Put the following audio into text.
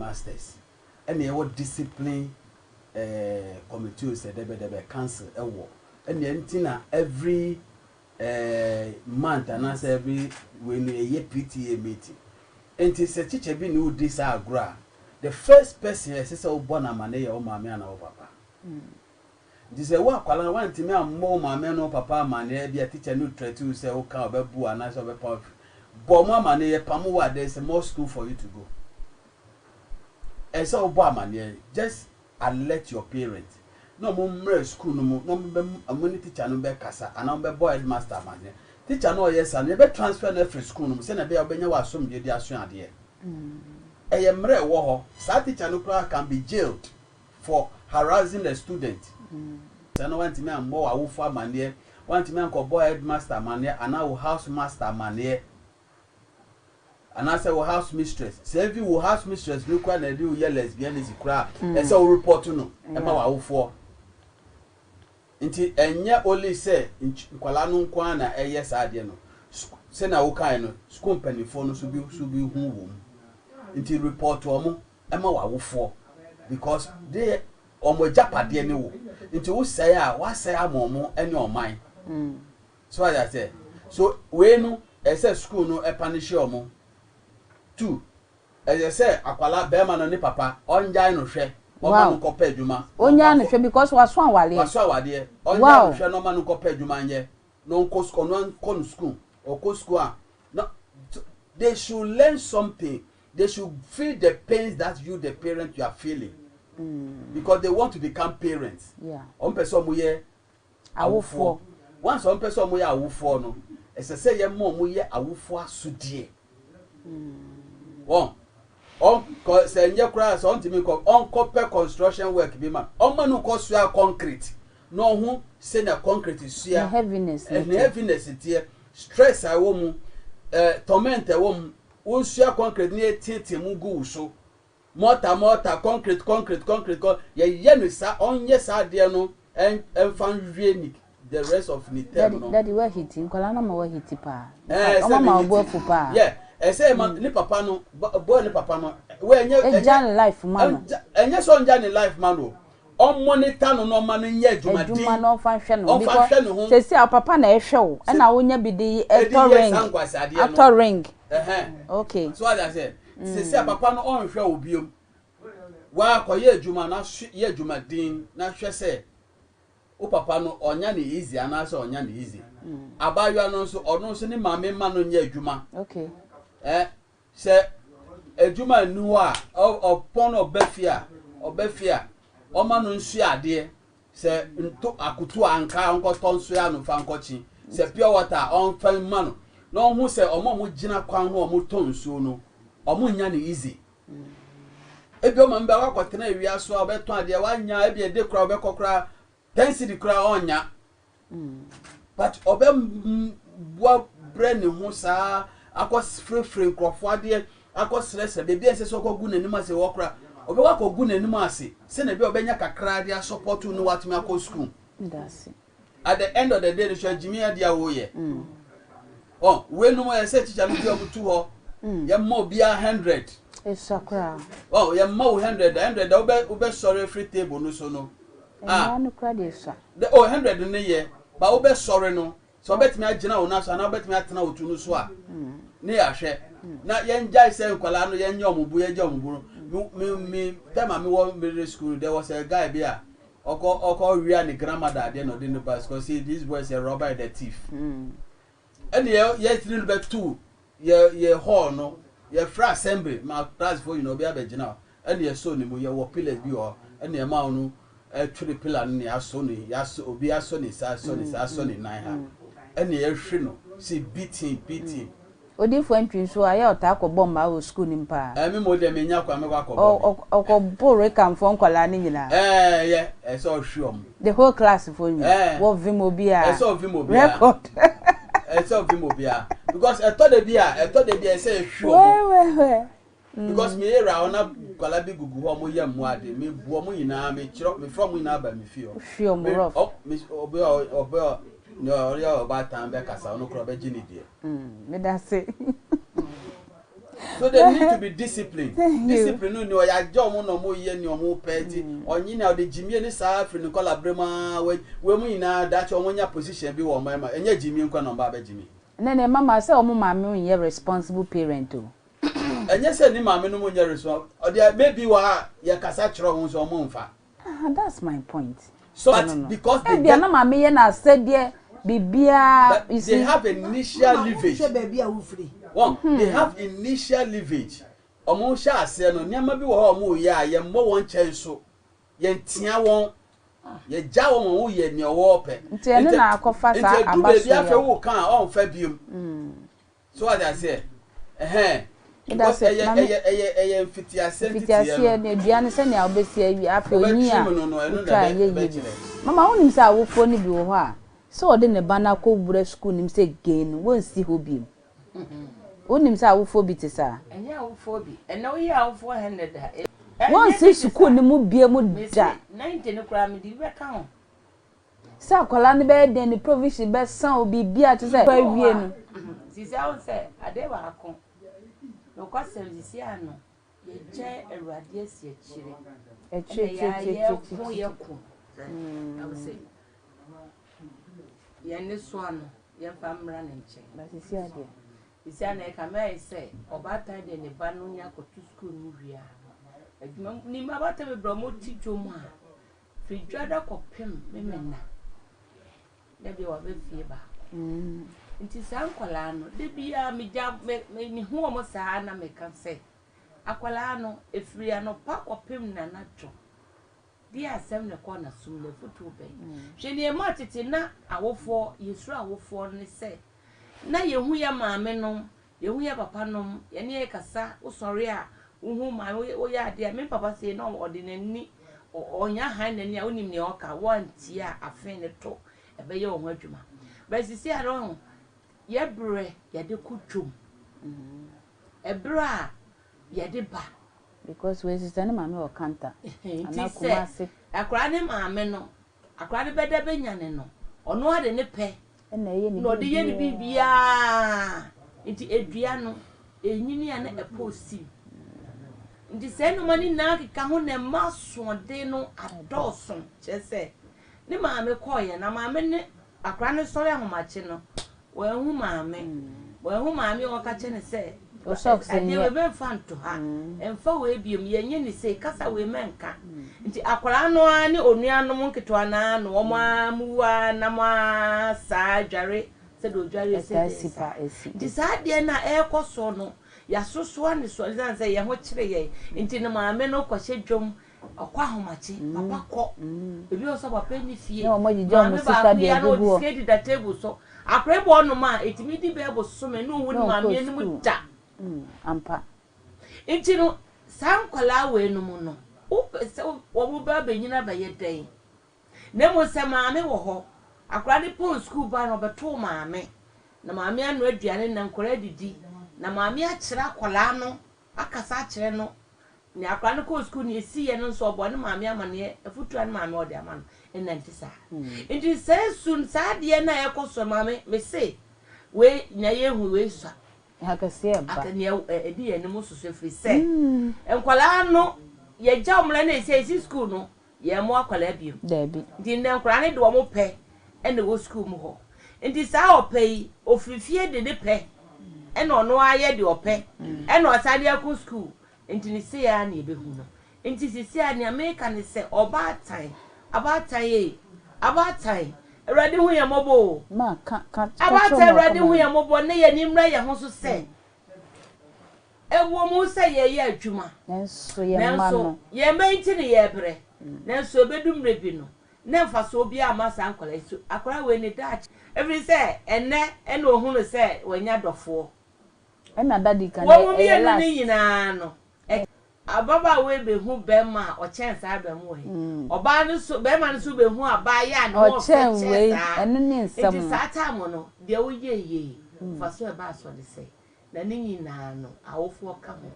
masters and they were discipline committee said they council and the antenna every month and as every when a year PTA meeting and it's a teacher being who this gra the first person is a born a man or mammy and our papa. This is what I want to me more mammy or papa man be a teacher new try to say okay boo and as of a pop but mamma Pamua there's more school for you to go. And so man just alert your parents. No more school no more money teacher no be kasa and no be boy headmaster man. Teacher no yes and you be transfer na free school no say na be obenya wa som de aso ade. Mre wo ho sa teacher no can be jailed for harassing the student. Say no want me am more awufo amane, want me am boy headmaster man and now house master man. And I say we house mistress. Say if you house mistress look when they do lesbian is cry. And so report to no. Emma wa awufo. Nti enye only say nkwala no nkwa na yes ade no say na wo kan no school penifo no so bi hu wo nti report to omo ema wa wofo because they omo japade ne wo nti wo say wa say amomo ene oman so I say so we no say school no e punish omo 2 as I say akwala be ma no ni papa onjai no hwe Oman ko pe adwuma onya no hwe because waso awale onya no hwe no man ko pe adwuma nye no nko school no nko school or ko school no they should learn something. They should feel the pains that you the parent you are feeling because they want to become parents. On person mu ye awofo once on person mu ye awofo no say ye mo mu ye awofo asodie on say nye kura so ntimi ko on copper construction work be man on man ko sua concrete no hu say na concrete sua heaviness tie stress I wo mu torment I wo mu wo sua concrete ni etete mu gu so mortar concrete ye no sa onye sa de no en fan wie ni the rest of the term no daddy we hitting kola na ma we hiti pa o ma bo fu pa say man ni papa no boy ni papa no we enjoy life man enye so enjoy life man o on monitor no man nya adwuma no fa hwe no because say see papa na ehwe wo na wo nya bi de actor ring okay so as I said say papa no on hwe wo biom wa koye adwuma na ye adwuma din na hwe say o papa no onya ni easy ana so onya ni easy abayo no so ono so ni mama ma no nya adwuma okay say adwuma nu a upon obafia o ma no nsu ade say nto akutu anka onko tonso ya no fa nkochi say pure water on fan ma no no hu say omo mo gina kwan no omo tonso no omo nya ni easy ebi o ma mba wakotena ewia so obeton ade wanya ebi ede kura obekokura density kura onya but bua brain hu sa akos free crofo ade akos stress bebi ense so kogu nanim ase wokura obe wakogu nanim ase se na bi obenya kakra ade support no watimi akọ school that's it at the end of the day the jimi ade awo ye we no mo say teacher no job to ho ye mo bia 100 esakra ye mo 100 ube sorry free table no so no no credit sir the 100 ne ye ba ube sorry no so betimi agina wo na so na betimi atena otu no so a ne ya hwe na ye njai say nkwala no ye nya omubu ye ja omubu me time me wo middle school there was a guy there oko ria ni grandmother at the end of the bus because see this boy is a robber and a thief and ye three number 2 ye hall no ye fra assembly my class for you know be abegina and ye so ni mo ye wo pillars bi o and ye ma no three pillar ni aso ni obi aso ni sa aso ni nine ha and ye hwe no see beating odi fo antwi so aye ota ko bomba o school ni mpa me mo de me nya kwa me kwa ko o bore kan fo nkwala ni nyina so hwe the whole class for you wo vimo bia so vimo bia record so vimo bia because I thought they be say hwe because me era ona kwala bi gugu ho mo yam mu ade me buo mo nyina me kiro me from nyina ba me fio hwe mo rough me obe no ya ba tan be kasa no kro be gini die me da say So they need to be disciplined. Discipline no ya jomo no mo ye ni omo peti. Onyi na the Jimmy ni sa afri ni kola brema we mu ina that omonya position bi wo mama. Enye Jimmy nkwa no ba Jimmy. Nene mama say omo maame ye responsible parent o. Enye say ni maame no mo nye responsible. Or there maybe wa ya kasa chiro ho so omo mfa. That's my point. So no. Because they get na maame ye na said there bibia you see they have initial leverage. They have initial leverage. Omo sha ase no nyama bi wo ho omo ye a ye mmo won chen so ye ntia won ye ja won wo ye ne wo pe nti ene na akofa sa abaso ya fe wo kan on fa biom so what I say because eye fitiase ne duane se ne obesi awi afi oni a try ye mama wonim se awofo ni bi wo ho a so ode ne bana ko bura school nim se gain won si ho biom wonim se awofo bi te sa enye awofo bi ene wo ye awofo hende da won si school ni mu bie mu da 90 ne kura me di be ka ho sa kwala ne be den ni provision be san obi bia te se kwa wie no sisi awon se ade ba akon no kwa sisi ano ye je erade asi akire ko ye ko awose ye ne so ano ye fa mra ne nche ba sisi ade sisi ana e ka me se obata de ne ba no nya ko to school no wia adwuma ni ma bata be bro mo ti dwom a fridwada kopem memena na bi wa be fie ba nti san kwala no de bia me ja me hu o mo sa na me ka se akwala no efiri ano pa kopem na na two di asem ne ko na sum le futu be hwe ne ma tete na awofo yesu awofo ne se na yehu ya maame no yehu ya papa no ye ne kasa usori a uhu ma wo ya de me papa say no ordinary onya han nani a onim ne oka wanti a afen ne to ebe ye ohun adwuma ba sisi a ro ye bre ye de kutwom ebra ye de ba because we sister ne maame o kanta anakuma se akra ne maame no akra ne beda benya ne no ono ade ne pe na ye ni no de ye ni bibia nti edua no enyini a na eposi nti se no mani na keka ho ne maso de no adoson chese ne maame koye na maame ne akra ne sori ahomache no we hu maame o ka che ne se o socks ni we be fanto ha emfa we biom ye nye ni se kasa we menka nti akra no ani onuanom nketwa na no omo amuwa na ma sa dware se do dware se sipa esi nti sa de na ekoso no ya soso ani so zan say ye ho kire ye nti ne maame no kwahye dwom akwa homache papa ko ebi o so papa ni fie na mo jijom sister de gugu skedi da table so akrebo no ma etimi di be bo so me no woni maame ni mu da ampa nti no sankwala we no mu no wo bu ba benyina ba ye den na mo se maame wo ho akra de pon school ba no beto maame na maame anu aduane na nkora didi na maame a kira kwala no akasa kire no ni akra no ko school ni esi ye no so obo ne maame amane afutu an maame ode amano enanti sa nti se sun sa de na ekoso maame me se we nya ye hu we so hakase ba akani edi ye ne mususu firi se enkwala no ye ja omle na esi school no ye mo akwala biom dabi di ne nkora ne de wo mo pe ene wo school mu ho nti sa opai ofrifie de pe ene ono aye de ope ene osade akọ school nti ni se ya na ebehu no nti sisi a ne America ne se oba atan erade hu ye mobo ma ka abatan erade hu ye mobo ne ye nimra ye ho so se ewo mu se ye adwuma nenso ye ma no ye menti ne ye bre nenso ebedum rebi no ne mfaso obi amasa ankwala so akora we ne dach every say ene ohunu say wanya dofo na dadi kan wo bi enu ni nyina no ababa we be hu be ma o chance aba mu we oba no so be ma no so be hu aba ya no o chance we enu ni nsam it sata mo no de wo ye mfaso e ba so de say na ni nyina no awofo ka ho